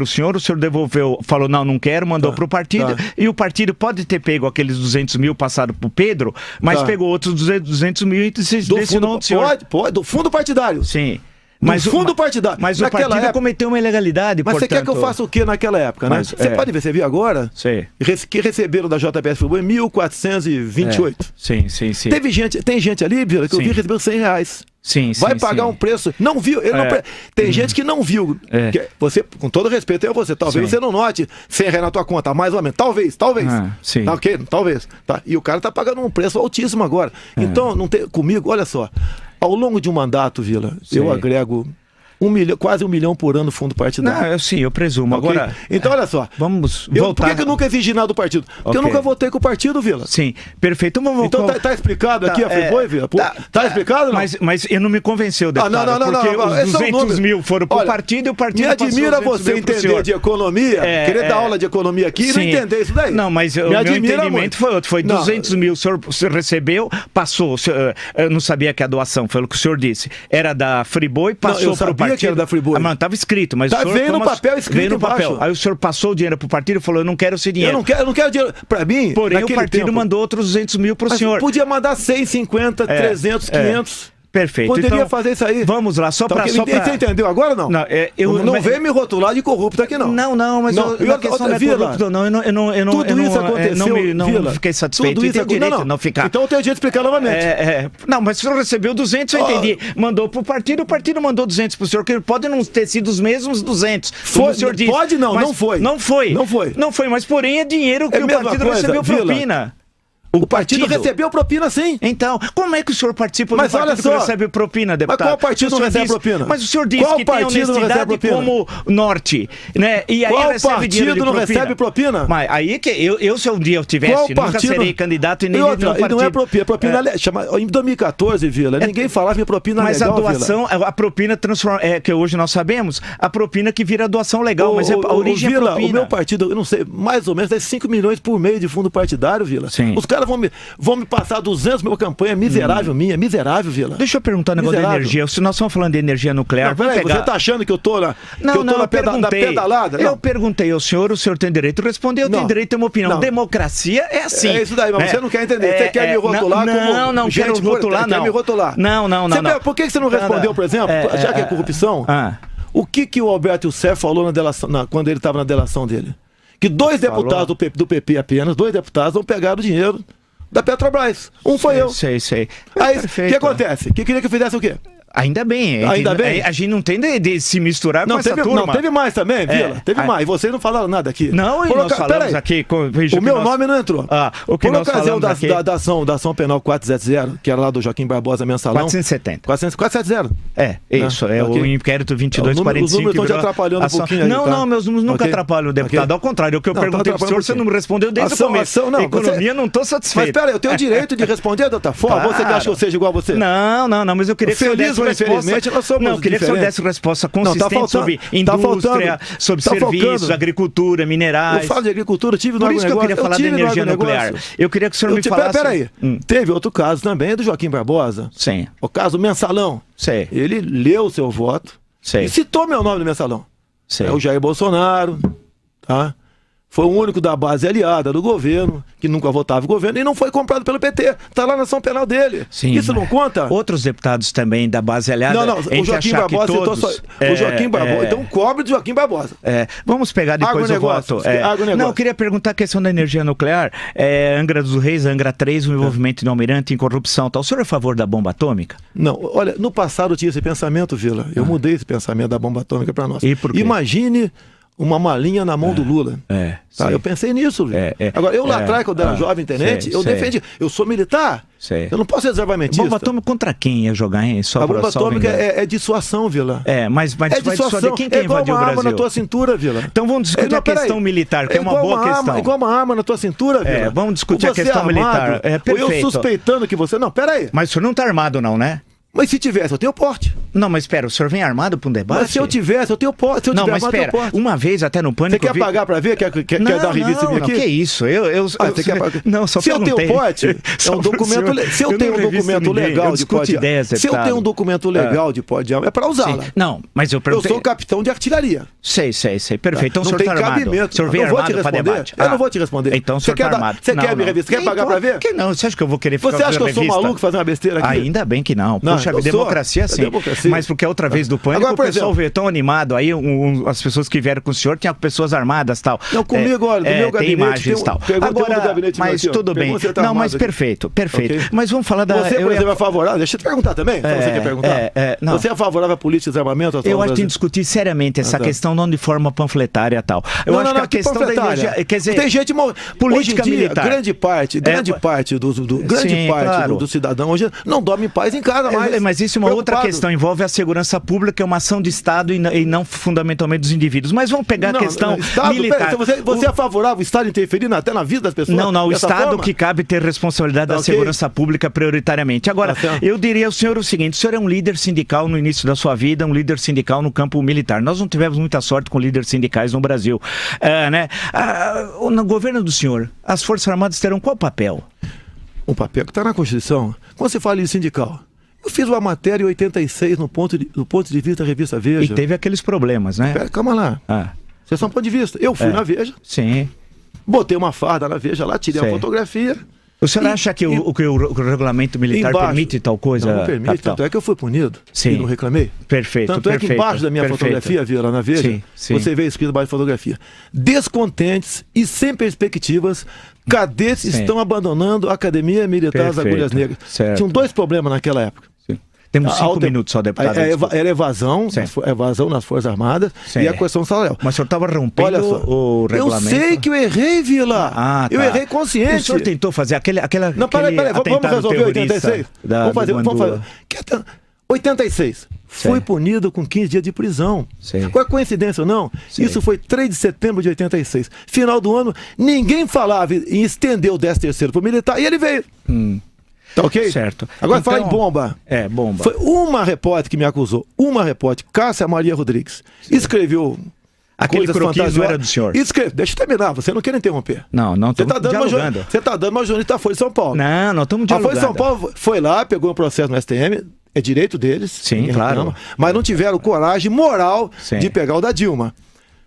o senhor devolveu, falou não quero, mandou para o partido, e o partido pode ter pego aqueles 200 mil passado para o Pedro, mas pegou outros 200 mil e destinou ao senhor. Pode, do fundo partidário. Sim. Mas o fundo partidário. Mas o partido cometeu uma ilegalidade, mas portanto... você quer que eu faça o que naquela época, né? Você pode ver, você viu agora? Sim. Que receberam da JBS Friboi 1.428. Sim. Tem gente ali, Vila, que eu vi recebendo R$100. Sim, vai pagar um preço. Não viu. Tem gente que não viu. Você, com todo respeito a você, talvez você não note R$100 na tua conta, mais ou menos. Talvez. Sim. Tá ok? Talvez. Tá. E o cara tá pagando um preço altíssimo agora. Então, não tem, comigo, olha só. Ao longo de um mandato, Vila, eu agrego quase 1 milhão por ano no fundo partidário. Sim, eu presumo. Okay? Agora, então, olha só. Vamos voltar. Por que eu nunca exigi nada do partido? Porque eu nunca votei com o partido, Vila. Sim, perfeito. Então tá explicado aqui a Friboi, Vila? Tá explicado? Não? Mas eu não me convenceu, deputado. Não. Porque os 200 mil foram pro partido e o partido me admira você entender de economia, querer dar aula de economia aqui e não entender isso daí. Não, mas o meu entendimento foi outro. Foi 200 mil, o senhor recebeu, passou. Eu não sabia que a doação, foi o que o senhor disse. Era da Friboi, passou pro partido. Que era da Friboi. Estava escrito, mas veio no papel escrito. Veio no papel. Aí o senhor passou o dinheiro pro partido e falou: eu não quero esse dinheiro. Eu não quero dinheiro. Para mim, porém, o partido mandou outros 200 mil pro senhor. Podia mandar 100, 50, 300, 500. Perfeito. Poderia então, fazer isso aí. Vamos lá, só para... Você entendeu agora ou não? Não vem me rotular de corrupto aqui, não. Não, mas a questão não é corrupto, não. Tudo isso aconteceu, não fiquei satisfeito. Tudo isso direito não ficar. Então eu tenho direito de explicar novamente. Não, mas o senhor recebeu 200, eu entendi. Mandou pro partido, o partido mandou 200 pro senhor, que pode não ter sido os mesmos 200. Foi, o senhor disse. Pode não, não foi. Não foi, mas porém é dinheiro que o partido recebeu propina. O partido recebeu propina, sim. Então, como é que o senhor participa do partido que recebe propina, deputado? Mas qual partido não recebe propina? Mas o senhor disse que tem honestidade como norte, né? E aí recebe dinheiro de propina. Qual partido não recebe propina? Mas aí que eu se um dia eu tivesse, nunca serei candidato e nem nenhum partido. Não é propina. Propina em 2014, Vila, ninguém falava que propina legal, mas a doação, a propina transforma, que hoje nós sabemos, a propina que vira doação legal, mas a origem é propina. O meu partido, eu não sei, mais ou menos, dá 5 milhões por mês de fundo partidário, Vila. Sim. Os caras vão me passar 200 mil campanha miserável minha, miserável, Vila. Deixa eu perguntar um negócio da energia. Se nós estamos falando de energia nuclear, peraí, você tá achando que eu tô na pedalada? Eu perguntei ao senhor, o senhor tem direito de responder, eu tenho direito de ter uma opinião. Democracia é assim. É isso daí, mas você não quer entender. Você quer me rotular como... Não quero rotular, não. Quer me rotular. Não. Por que você não respondeu, por exemplo, já que é corrupção, o que o Alberto Youssef falou na delação, quando ele estava na delação dele? Que 2 deputados do PP apenas, 2 deputados vão pegar o dinheiro da Petrobras. Um foi eu. Sei. Aí, o que acontece? Que queria que eu fizesse o quê? Ainda bem. Ainda bem. A gente não tem de se misturar com essa turma. Não, teve mais também, Vila. Teve mais. E vocês não falaram nada aqui. Não, e nós falamos aqui... O meu nome não entrou. O que por nós ocasião falamos aqui... da ação penal 470, que era lá do Joaquim Barbosa Mensalão. 470. 470. Isso. É o inquérito 2245. Os números estão te atrapalhando um pouquinho aí. Não, meus números nunca atrapalham o deputado. Ao contrário, o que eu perguntei pro senhor, você não me respondeu desde o começo. Economia, não estou satisfeito. Mas peraí, eu tenho o direito de responder de outra forma? Você acha que eu seja igual a você? Não, mas eu queria que você desse resposta. Não, eu queria que você desse resposta consistente sobre indústria, sobre serviços, agricultura, minerais. Eu falo de agricultura, tive no agronegócio. Por isso que eu queria falar da energia nuclear. Eu queria que o senhor me falasse... Peraí, teve outro caso também do Joaquim Barbosa. Sim. O caso Mensalão. Sim. Ele leu o seu voto e citou meu nome no Mensalão. Sim. É o Jair Bolsonaro, tá? Foi o único da base aliada do governo, que nunca votava o governo, e não foi comprado pelo PT. Está lá na ação penal dele. Sim, isso não conta? Outros deputados também da base aliada... Não, o Joaquim Barbosa... O Joaquim Barbosa... Então cobre do Joaquim Barbosa. Vamos pegar depois o voto. Não, eu queria perguntar a questão da energia nuclear. Angra dos Reis, Angra 3, o envolvimento do Almirante em corrupção. Tal. O senhor é a favor da bomba atômica? Não, olha, no passado eu tinha esse pensamento, Vila. Eu mudei esse pensamento da bomba atômica para nós. E por quê? Imagine... uma malinha na mão do Lula. Eu pensei nisso. Agora, eu lá atrás, quando era jovem tenente, eu defendi. Eu sou militar. Eu não posso ser desarmamentista. Bomba atômica contra quem ia jogar, hein? A bomba atômica é dissuasão, Vila. Mas vai dissuadir quem invadiu o Brasil? É igual uma arma na tua cintura, Vila. Então vamos discutir a questão militar, que é uma boa questão. É igual uma arma na tua cintura, Vila. Vamos discutir a questão militar. Ou eu suspeitando que você... Não, peraí. Mas o senhor não está armado não, né? Mas se tivesse, eu tenho porte. Não, mas espera, o senhor vem armado para um debate? Mas se eu tivesse, eu tenho porte. Se eu não, tiver mas armado, espera, uma vez até no Pânico... Você quer pagar para ver? Quer dar revista minha aqui? Não, que isso? Você quer pagar? Não, só se eu tenho porte, é um documento... Se eu tenho um documento legal de porte... Se eu tenho um documento legal de porte, é para usá-la. Não, mas eu perguntei... Eu sou capitão de artilharia. Sei. Perfeito. Então o senhor está armado. O senhor vem armado para debate. Eu não vou te responder. Então o senhor está armado. Você quer me revista? Quer pagar para ver? Não, você acha que eu vou querer ficar Você acha que eu sou maluco fazer uma besteira aqui? Ainda bem que não. Poxa, democracia sim. Mas porque a outra vez do Pânico, agora, o pessoal veio tão animado, aí as pessoas que vieram com o senhor tinham pessoas armadas e tal. Não, comigo, olha, do meu gabinete tem imagens e tal. Agora, mas tudo bem. Não, mas perfeito. Mas vamos falar da... Você, por exemplo, é favorável? Deixa eu te perguntar também, se você quer perguntar. Você é favorável à política de desarmamento? Eu acho que tem que discutir seriamente essa questão, não de forma panfletária e tal. Eu acho que a questão da energia... Quer dizer, tem gente... política militar. Grande parte do cidadão hoje não dorme em paz em casa mais. Mas isso é uma outra questão, envolve a segurança pública, é uma ação de Estado e não fundamentalmente dos indivíduos. Mas vamos pegar a questão militar. Você é favorável ao Estado interferindo até na vida das pessoas? Não, o Estado que cabe ter responsabilidade da segurança pública prioritariamente. Agora, eu diria ao senhor o seguinte, o senhor é um líder sindical no início da sua vida, um líder sindical no campo militar. Nós não tivemos muita sorte com líderes sindicais no Brasil. No governo do senhor, as Forças Armadas terão qual papel? Um papel que está na Constituição. Quando você fala em sindical... Eu fiz uma matéria em 86 do ponto de vista da revista Veja. E teve aqueles problemas, né? Pera, calma lá. Você é só um ponto de vista. Eu fui na Veja. Sim. Botei uma farda na Veja lá, tirei uma fotografia. O senhor acha que o regulamento militar permite tal coisa? Não permite, tanto é que eu fui punido. Sim. E não reclamei. Perfeito. Tanto é que embaixo da minha fotografia, Vila, na Veja, você vê escrito embaixo da fotografia. Descontentes e sem perspectivas, cadetes estão abandonando a Academia Militar das Agulhas Negras. Certo. Tinham dois problemas naquela época. Temos 5 minutos só, deputado. Era evasão nas Forças Armadas e a questão salarial. Mas o senhor estava rompendo o regulamento? Eu sei que eu errei, Vila. Eu errei consciente. O senhor tentou fazer aquela não, peraí, vamos resolver 86? Vamos fazer. 86. Fui punido com 15 dias de prisão. Qual é a coincidência ou não? Isso foi 3 de setembro de 86. Final do ano, ninguém falava em estender o 13º para o militar e ele veio. Tá ok? Certo. Agora fala em bomba. Bomba. Foi uma repórter que me acusou. Uma repórter, Cássia Maria Rodrigues. Escreveu. Aquele croquis não era do senhor. Deixa eu terminar, você não quer interromper. Não estamos dialogando. Você está dando uma jornalista da Folha de São Paulo. Não estamos dialogando. A Folha de São Paulo foi lá, pegou um processo no STM, é direito deles. Sim, claro. Mas não tiveram coragem moral de pegar o da Dilma.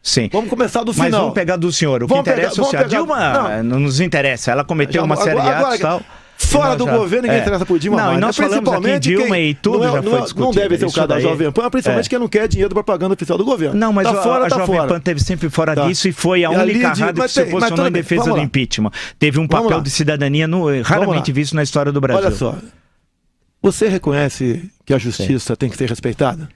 Sim. Vamos começar do final. Mas vamos pegar do senhor. O que interessa é o senhor. A Dilma não nos interessa. Ela cometeu uma série de atos e tal. Fora do governo, ninguém interessa por Dilma. Não, e nós falamos aqui Dilma e tudo já foi discutido. Não deve ser o caso da Jovem Pan, principalmente quem não quer dinheiro da propaganda oficial do governo. Não, mas a Jovem Pan teve sempre fora disso e foi a única rádio que se posicionou em defesa do impeachment. Teve um papel de cidadania raramente visto na história do Brasil. Olha só, Você reconhece que a justiça tem que ser respeitada?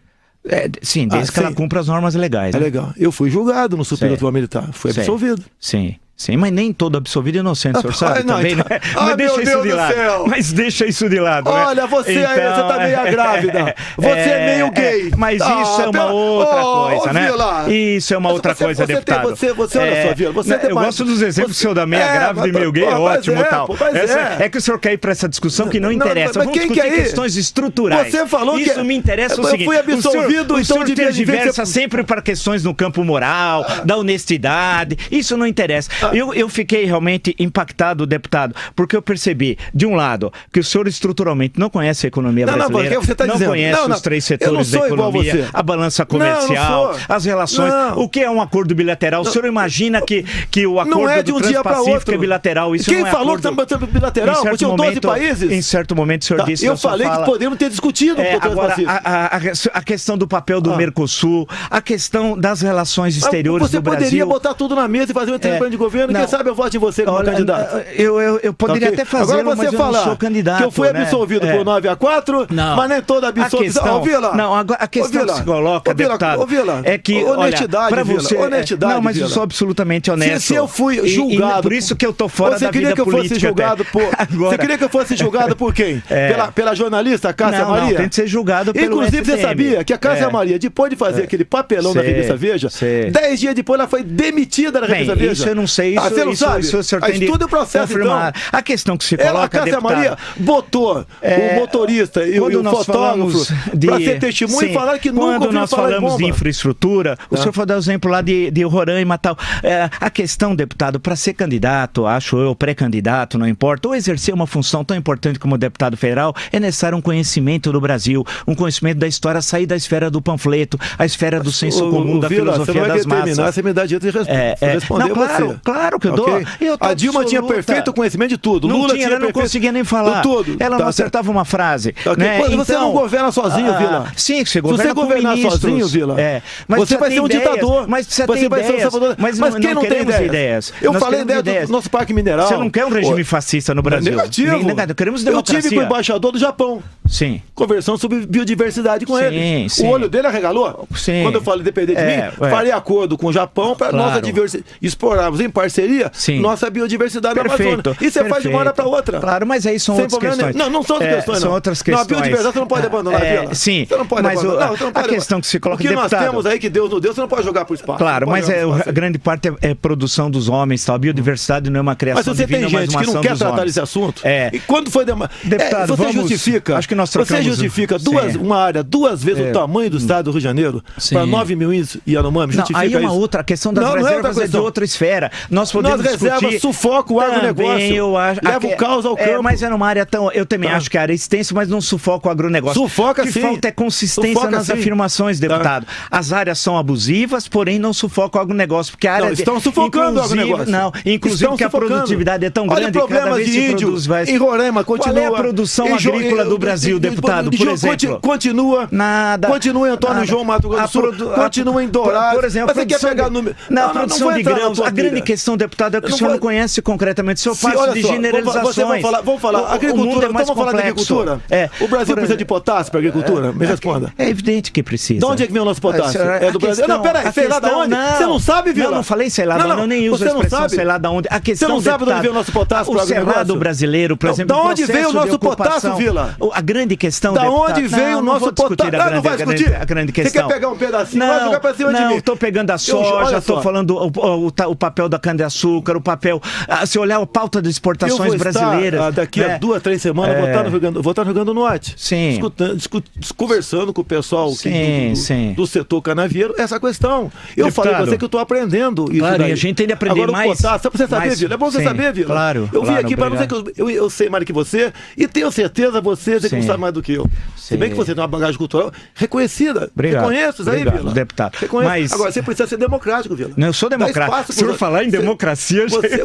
Sim, desde que ela cumpra as normas legais. É legal. Eu fui julgado no Superior Tribunal Militar, fui absolvido. Sim. Sim, mas nem todo absolvido é inocente, o senhor sabe também, né? Mas deixa isso de lado. Mas deixa isso de lado. Olha, você então, aí, você tá meio grávida. Você é meio gay. Mas isso é uma outra coisa, né? Isso é uma outra coisa, deputado. Você olha só, Vila. Eu gosto dos exemplos do senhor da meia grávida e meio gay, ótimo tal. É que o senhor quer ir pra essa discussão que não interessa. Vamos discutir questões estruturais. Você falou que isso me interessa o seguinte. Eu fui absolvido, o senhor tergiversa sempre para questões no campo moral, da honestidade. Isso não interessa. Eu fiquei realmente impactado, deputado, porque eu percebi, de um lado, que o senhor estruturalmente não conhece a economia brasileira, não conhece os três setores da economia, a balança comercial, as relações, o que é um acordo bilateral. O senhor imagina que o acordo do Transpacífico é bilateral? Isso Quem não é falou que estamos batendo bilateral? Porque tinham 12 países. Em certo momento o senhor disse... Eu falei que podemos ter discutido o Transpacífico. Agora, a questão do papel do Mercosul, a questão das relações exteriores do Brasil... Você poderia botar tudo na mesa e fazer um intercâmbio de governo, quem sabe eu voto em você como candidato. Eu poderia até fazer, mas eu não sou candidato. Que eu fui absolvido por 9-4, mas nem toda absolvição. A questão que se coloca, deputado, é que, honestidade, para você... honestidade, não, mas eu sou absolutamente honesto. Se eu fui julgado... Por isso que eu tô fora da vida política. Você queria que eu fosse julgado por quem? Pela jornalista Cássia Maria? Não, tem que ser julgado pelo Inclusive, você sabia que a Cássia Maria, depois de fazer aquele papelão na revista Veja, 10 dias depois ela foi demitida da revista Veja. Isso eu não sei, você não sabe? Isso o senhor tem estuda o processo, confirmar. Então. A questão que se coloca, a Cássia Maria botou o motorista e o fotógrafo para ser testemunha e falaram que nunca ouviram falar. Quando nós falamos de infraestrutura, o senhor falou do exemplo lá de Roraima e tal. A questão, deputado, para ser candidato, acho eu, pré-candidato, não importa, ou exercer uma função tão importante como deputado federal, é necessário um conhecimento do Brasil, um conhecimento da história, sair da esfera do panfleto, a esfera do senso comum, da filosofia das massas. Você me dá direito de responder você. Claro que eu dou. A Dilma tinha perfeito conhecimento de tudo. Lula tinha, ela não conseguia nem falar. Tudo. Ela não acertava uma frase. Né? Você não governa sozinho, Vila. Sim, você governa. Se você governar sozinho, Vila, você vai ser um ditador. Mas você vai ser um salvador. Mas quem não tem ideias? Eu falei ideia do nosso parque mineral. Você não quer um regime fascista no Brasil? Negativo. Queremos democracia. Eu tive com o embaixador do Japão. Sim. Conversando sobre biodiversidade com ele. Sim. O olho dele arregalou. Sim. Quando eu falei depender de mim, farei acordo com o Japão para nós explorarmos em parceria nossa biodiversidade na Amazônia. E você faz de uma hora para outra. Claro, mas aí são outras questões. Não são outras questões, não. São outras questões. Não, a biodiversidade você não pode abandonar, Vila. Sim. Você não pode abandonar. A questão que se coloca, o que nós temos aí que Deus não deu, você não pode jogar para o espaço. Claro, mas a grande parte é produção dos homens, tal. A biodiversidade não é uma criação divina, mas uma ação dos homens. Mas você tem gente que não quer tratar desse assunto. E quando foi... Deputado, você justifica... Acho que nós trocamos... Você justifica uma área duas vezes o tamanho do estado do Rio de Janeiro para 9 mil índios e Yanomami? Justifica aí é uma isso? outra. A questão das reservas é de outra esfera. Nós podemos reservas sufoca o agronegócio. Eu acho, leva o caos ao campo. Mas é numa área tão... Eu também acho que a área é extensa, mas não sufoca o agronegócio. Sufoca sim. O que falta é consistência nas afirmações, deputado. As áreas são abusivas, porém não sufocam o agronegócio. Porque a área estão sufocando o agronegócio. Não, inclusive porque a produtividade é tão grande que cada vez se produz mais. Em Roraima continua... Qual é a produção agrícola do Brasil, deputado, por exemplo? Continua em Antônio João, Mato Grosso do Sul, continua em Dourado. Por exemplo, você quer pegar número... Na produção de grãos, a grande questão, deputado, é que o senhor não conhece concretamente. O senhor parte de generalizações. Vamos falar, agricultura, então vamos falar de agricultura. O Brasil precisa de potássio para agricultura? Me responda. É evidente que precisa. De onde é que vem o nosso potássio? É do Brasil? Não, peraí, sei lá de onde? Você não sabe, Vila? Não falei sei lá de onde, eu nem uso a expressão sei lá de onde. Você não sabe de onde vem o nosso potássio para o agronegócio? O cerrado brasileiro, por exemplo, de onde veio o nosso potássio, Vila? A grande questão, da onde veio o nosso potássio? Não vai discutir a grande questão. Você quer pegar um pedacinho e jogar para cima de mim? Não, estou pegando a soja, estou falando o papel da cana-de-açúcar, o papel... Se olhar a pauta de exportações brasileiras... Daqui a 2, 3 semanas vou estar no Rio Grande do Norte. Sim. Conversando com o pessoal do setor canavieiro, essa questão. Eu falei pra você que eu estou aprendendo isso. Claro, e a gente tem de aprender agora, mais. Só pra você saber, Vila. É bom você saber, Vila. Claro. Eu vim aqui para não dizer que eu sei mais do que você e tenho certeza você que não sabe mais do que eu. Se bem que você tem uma bagagem cultural reconhecida. Reconheço isso aí, Vila. Deputado. Mas... Agora, você precisa ser democrático, Vila. Não, eu sou democrático. Se for falar em democracia, você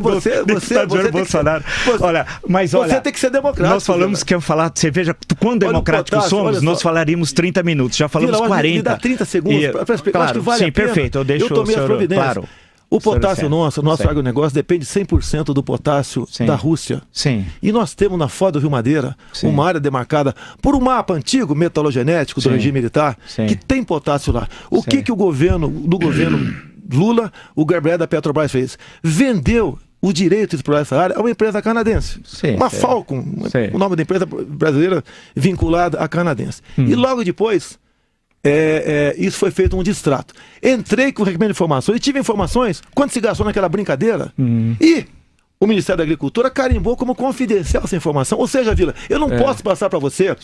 Bolsonaro. Olha, você tem que ser democrático. Nós falamos que eu falar, você veja, quão democráticos somos, nós falaríamos 30 minutos, já falamos 40. Me dá 30 segundos para explicar. Claro, sim, perfeito, eu deixo o senhor, claro. O potássio nosso agronegócio depende 100% do potássio da Rússia. Sim. E nós temos na Foz do Rio Madeira uma área demarcada por um mapa antigo, metalogenético do regime militar, que tem potássio lá. O que o governo Lula, o Gabriel da Petrobras fez? Vendeu o direito de explorar essa área a uma empresa canadense. Uma Falcon, o nome da empresa brasileira vinculada à canadense. E logo depois... isso foi feito um distrato. Entrei com o requerimento de informações e tive informações quanto se gastou naquela brincadeira e o Ministério da Agricultura carimbou como confidencial essa informação. Ou seja, Vila, eu não posso passar para você,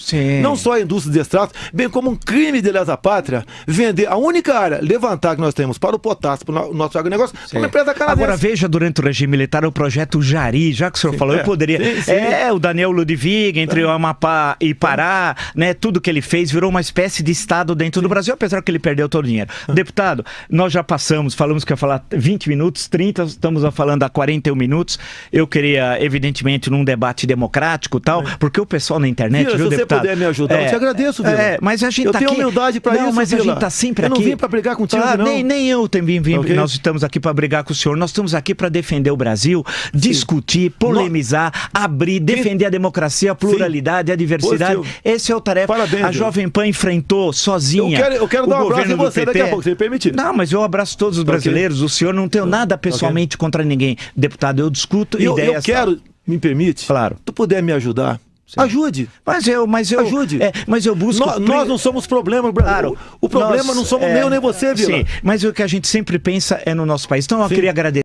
não só a indústria de extrato, bem como um crime de lesa pátria, vender a única área levantar que nós temos para o potássio, para o nosso agronegócio, para uma empresa canadense. Agora veja, durante o regime militar, o projeto Jari, já que o senhor falou, eu poderia... o Daniel Ludwig, entre o Amapá e Pará, né, tudo que ele fez virou uma espécie de Estado dentro do Brasil, apesar que ele perdeu todo o dinheiro. Deputado, nós já falamos que ia falar 20 minutos, 30, estamos falando há 41 minutos. Eu queria, evidentemente, num debate democrático e tal, porque o pessoal na internet, Vila, viu, se deputado? você puder me ajudar, eu te agradeço, Vila. Mas a gente eu tá tenho aqui... humildade para isso, mas Vila. a gente tá sempre aqui... Eu não vim para brigar contigo, não. Nem eu também vim. Nós estamos aqui para brigar com o senhor. Nós estamos aqui para defender o Brasil, discutir, polemizar, abrir, defender a democracia, a pluralidade, a diversidade. Esse é o tarefa. Parabéns, a Jovem Pan enfrentou sozinha. Eu quero dar um abraço em você daqui a pouco, se me permitir. Não, mas eu abraço todos os brasileiros. O senhor não tem nada pessoalmente contra ninguém. Deputado, eu discuto ideias. Eu quero, me permite? Claro. Se tu puder me ajudar, ajude. Ajude. Mas eu busco... Nós não somos problema, Brasil. Claro, o problema não somos nem eu nem você, Vila. Sim, mas o que a gente sempre pensa é no nosso país. Então eu queria agradecer.